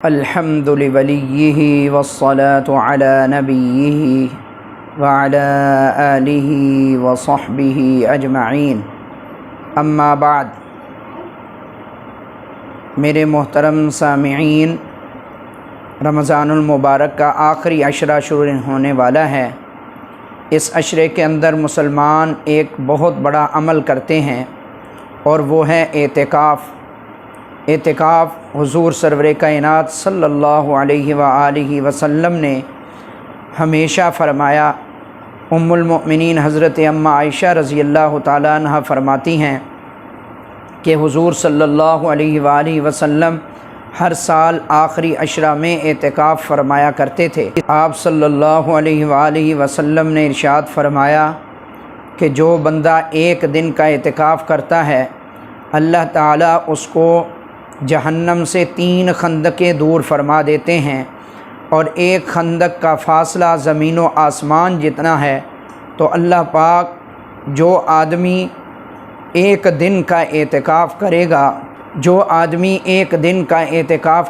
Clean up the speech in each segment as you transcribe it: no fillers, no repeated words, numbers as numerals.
الحمد لولیہ والصلاة علی نبیہ وعلی آلہ وصحبہ اجمعین، اما بعد۔ میرے محترم سامعین، رمضان المبارک کا آخری عشرہ شروع ہونے والا ہے۔ اس عشرے کے اندر مسلمان ایک بہت بڑا عمل کرتے ہیں اور وہ ہے اعتکاف۔ اعتکاف حضور سرور کائنات صلی اللہ علیہ وآلہ وسلم نے ہمیشہ فرمایا۔ ام المؤمنین حضرت اماں عائشہ رضی اللہ تعالیٰ عنہ فرماتی ہیں کہ حضور صلی اللہ علیہ وآلہ وسلم ہر سال آخری عشرہ میں اعتکاف فرمایا کرتے تھے۔ آپ صلی اللہ علیہ وآلہ وسلم نے ارشاد فرمایا کہ جو بندہ ایک دن کا اعتکاف کرتا ہے، اللہ تعالیٰ اس کو جہنم سے 3 خندقیں دور فرما دیتے ہیں، اور ایک خندق کا فاصلہ زمین و آسمان جتنا ہے۔ تو اللہ پاک جو آدمی ایک دن کا اعتکاف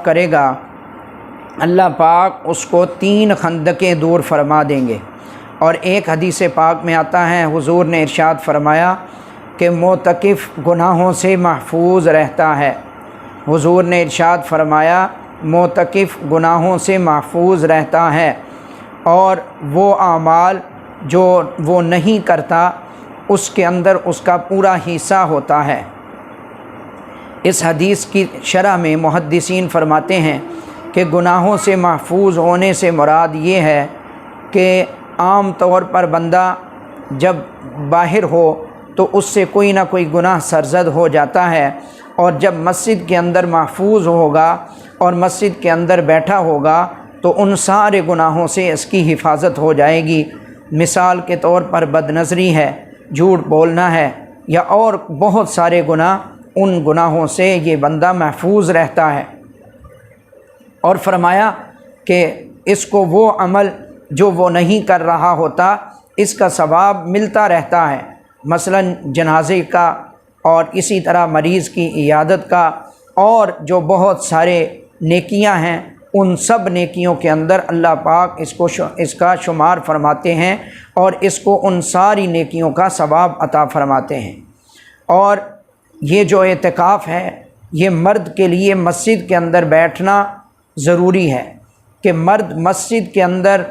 کرے گا اللہ پاک اس کو 3 خندقیں دور فرما دیں گے۔ اور ایک حدیث پاک میں آتا ہے، حضور نے ارشاد فرمایا کہ معتکف گناہوں سے محفوظ رہتا ہے۔ حضور نے ارشاد فرمایا معتکف گناہوں سے محفوظ رہتا ہے، اور وہ اعمال جو وہ نہیں کرتا اس کے اندر اس کا پورا حصہ ہوتا ہے۔ اس حدیث کی شرح میں محدثین فرماتے ہیں کہ گناہوں سے محفوظ ہونے سے مراد یہ ہے کہ عام طور پر بندہ جب باہر ہو تو اس سے کوئی نہ کوئی گناہ سرزد ہو جاتا ہے، اور جب مسجد کے اندر محفوظ ہوگا اور مسجد کے اندر بیٹھا ہوگا تو ان سارے گناہوں سے اس کی حفاظت ہو جائے گی۔ مثال کے طور پر بد نظری ہے، جھوٹ بولنا ہے، یا اور بہت سارے گناہ، ان گناہوں سے یہ بندہ محفوظ رہتا ہے۔ اور فرمایا کہ اس کو وہ عمل جو وہ نہیں کر رہا ہوتا اس کا ثواب ملتا رہتا ہے، مثلا جنازے کا، اور اسی طرح مریض کی عیادت کا، اور جو بہت سارے نیکیاں ہیں، ان سب نیکیوں کے اندر اللہ پاک اس کا شمار فرماتے ہیں، اور اس کو ان ساری نیکیوں کا ثواب عطا فرماتے ہیں۔ اور یہ جو اعتکاف ہے، یہ مرد کے لیے مسجد کے اندر بیٹھنا ضروری ہے کہ مرد مسجد کے اندر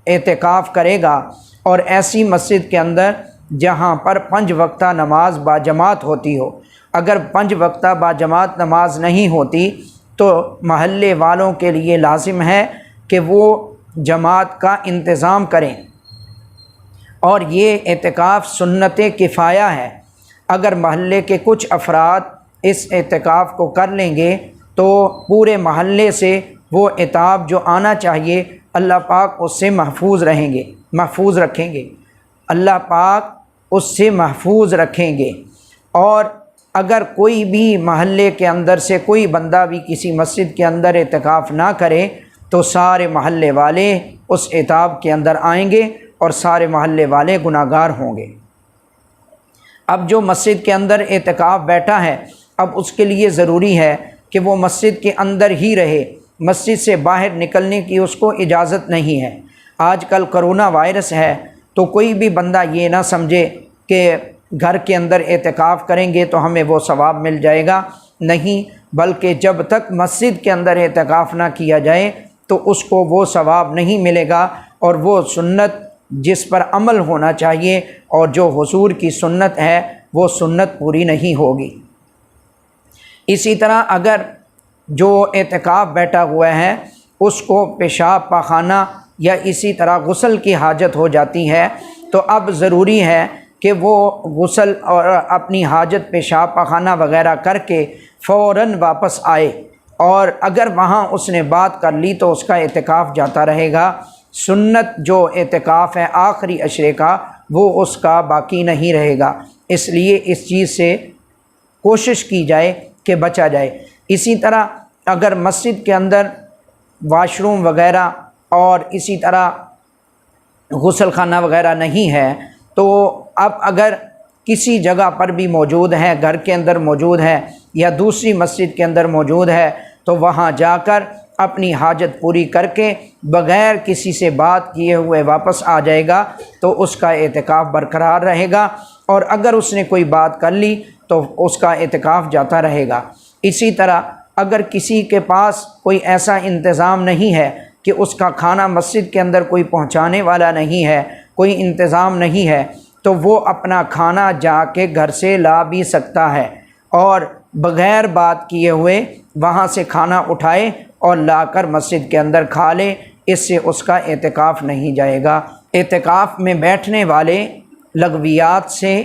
اعتکاف کرے گا، اور ایسی مسجد کے اندر جہاں پر 5 وقتہ نماز باجماعت ہوتی ہو۔ اگر 5 وقتہ باجماعت نماز نہیں ہوتی تو محلے والوں کے لیے لازم ہے کہ وہ جماعت کا انتظام کریں، اور یہ اعتکاف سنت کفایہ ہے۔ اگر محلے کے کچھ افراد اس اعتکاف کو کر لیں گے تو پورے محلے سے وہ عتاب جو آنا چاہیے اللہ پاک اس سے محفوظ رکھیں گے، اللہ پاک اس سے محفوظ رکھیں گے۔ اور اگر کوئی بھی محلے کے اندر سے کوئی بندہ بھی کسی مسجد کے اندر اعتکاف نہ کرے تو سارے محلے والے اس عتاب کے اندر آئیں گے، اور سارے محلے والے گناہگار ہوں گے۔ اب جو مسجد کے اندر اعتکاف بیٹھا ہے، اب اس کے لیے ضروری ہے کہ وہ مسجد کے اندر ہی رہے، مسجد سے باہر نکلنے کی اس کو اجازت نہیں ہے۔ آج کل کرونا وائرس ہے، تو کوئی بھی بندہ یہ نہ سمجھے کہ گھر کے اندر اعتکاف کریں گے تو ہمیں وہ ثواب مل جائے گا، نہیں، بلکہ جب تک مسجد کے اندر اعتکاف نہ کیا جائے تو اس کو وہ ثواب نہیں ملے گا، اور وہ سنت جس پر عمل ہونا چاہیے اور جو حضور کی سنت ہے وہ سنت پوری نہیں ہوگی۔ اسی طرح اگر جو اعتکاف بیٹھا ہوا ہے اس کو پیشاب پاخانہ یا اسی طرح غسل کی حاجت ہو جاتی ہے، تو اب ضروری ہے کہ وہ غسل اور اپنی حاجت پیشاب پاخانہ وغیرہ کر کے فوراً واپس آئے، اور اگر وہاں اس نے بات کر لی تو اس کا اعتکاف جاتا رہے گا۔ سنت جو اعتکاف ہے آخری عشرے کا، وہ اس کا باقی نہیں رہے گا، اس لیے اس چیز سے کوشش کی جائے کہ بچا جائے۔ اسی طرح اگر مسجد کے اندر واش روم وغیرہ اور اسی طرح غسل خانہ وغیرہ نہیں ہے، تو اب اگر کسی جگہ پر بھی موجود ہے، گھر کے اندر موجود ہے یا دوسری مسجد کے اندر موجود ہے، تو وہاں جا کر اپنی حاجت پوری کر کے بغیر کسی سے بات کیے ہوئے واپس آ جائے گا تو اس کا اعتکاف برقرار رہے گا، اور اگر اس نے کوئی بات کر لی تو اس کا اعتکاف جاتا رہے گا۔ اسی طرح اگر کسی کے پاس کوئی ایسا انتظام نہیں ہے کہ اس کا کھانا مسجد کے اندر کوئی پہنچانے والا نہیں ہے، کوئی انتظام نہیں ہے، تو وہ اپنا کھانا جا کے گھر سے لا بھی سکتا ہے، اور بغیر بات کیے ہوئے وہاں سے کھانا اٹھائے اور لا کر مسجد کے اندر کھا لے، اس سے اس کا اعتکاف نہیں جائے گا۔ اعتکاف میں بیٹھنے والے لغویات سے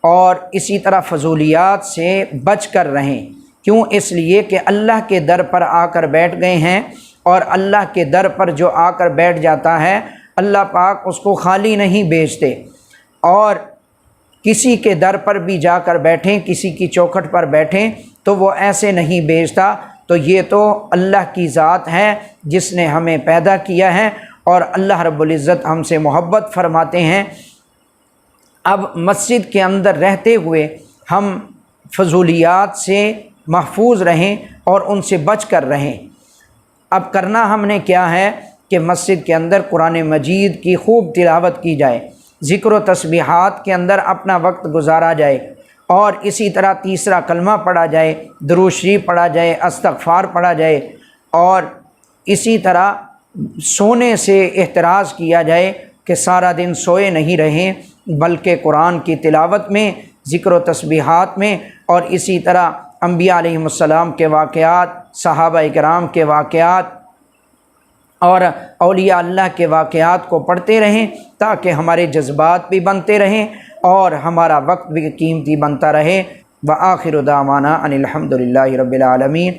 اور اسی طرح فضولیات سے بچ کر رہیں، کیوں؟ اس لیے کہ اللہ کے در پر آ کر بیٹھ گئے ہیں، اور اللہ کے در پر جو آ کر بیٹھ جاتا ہے اللہ پاک اس کو خالی نہیں بھیجتے، اور کسی کے در پر بھی جا کر بیٹھیں، کسی کی چوکھٹ پر بیٹھیں تو وہ ایسے نہیں بھیجتا۔ تو یہ تو اللہ کی ذات ہے جس نے ہمیں پیدا کیا ہے، اور اللہ رب العزت ہم سے محبت فرماتے ہیں۔ اب مسجد کے اندر رہتے ہوئے ہم فضولیات سے محفوظ رہیں اور ان سے بچ کر رہیں۔ اب کرنا ہم نے کیا ہے کہ مسجد کے اندر قرآن مجید کی خوب تلاوت کی جائے، ذکر و تسبیحات کے اندر اپنا وقت گزارا جائے، اور اسی طرح تیسرا کلمہ پڑھا جائے، درود شریف پڑھا جائے، استغفار پڑھا جائے، اور اسی طرح سونے سے احتراز کیا جائے کہ سارا دن سوئے نہیں رہیں، بلکہ قرآن کی تلاوت میں، ذکر و تسبیحات میں، اور اسی طرح انبیاء علیہم السلام کے واقعات، صحابہ کرام کے واقعات اور اولیاء اللہ کے واقعات کو پڑھتے رہیں، تاکہ ہمارے جذبات بھی بنتے رہیں اور ہمارا وقت بھی قیمتی بنتا رہے۔ وآخر دعوانا ان الحمد للہ رب العالمین۔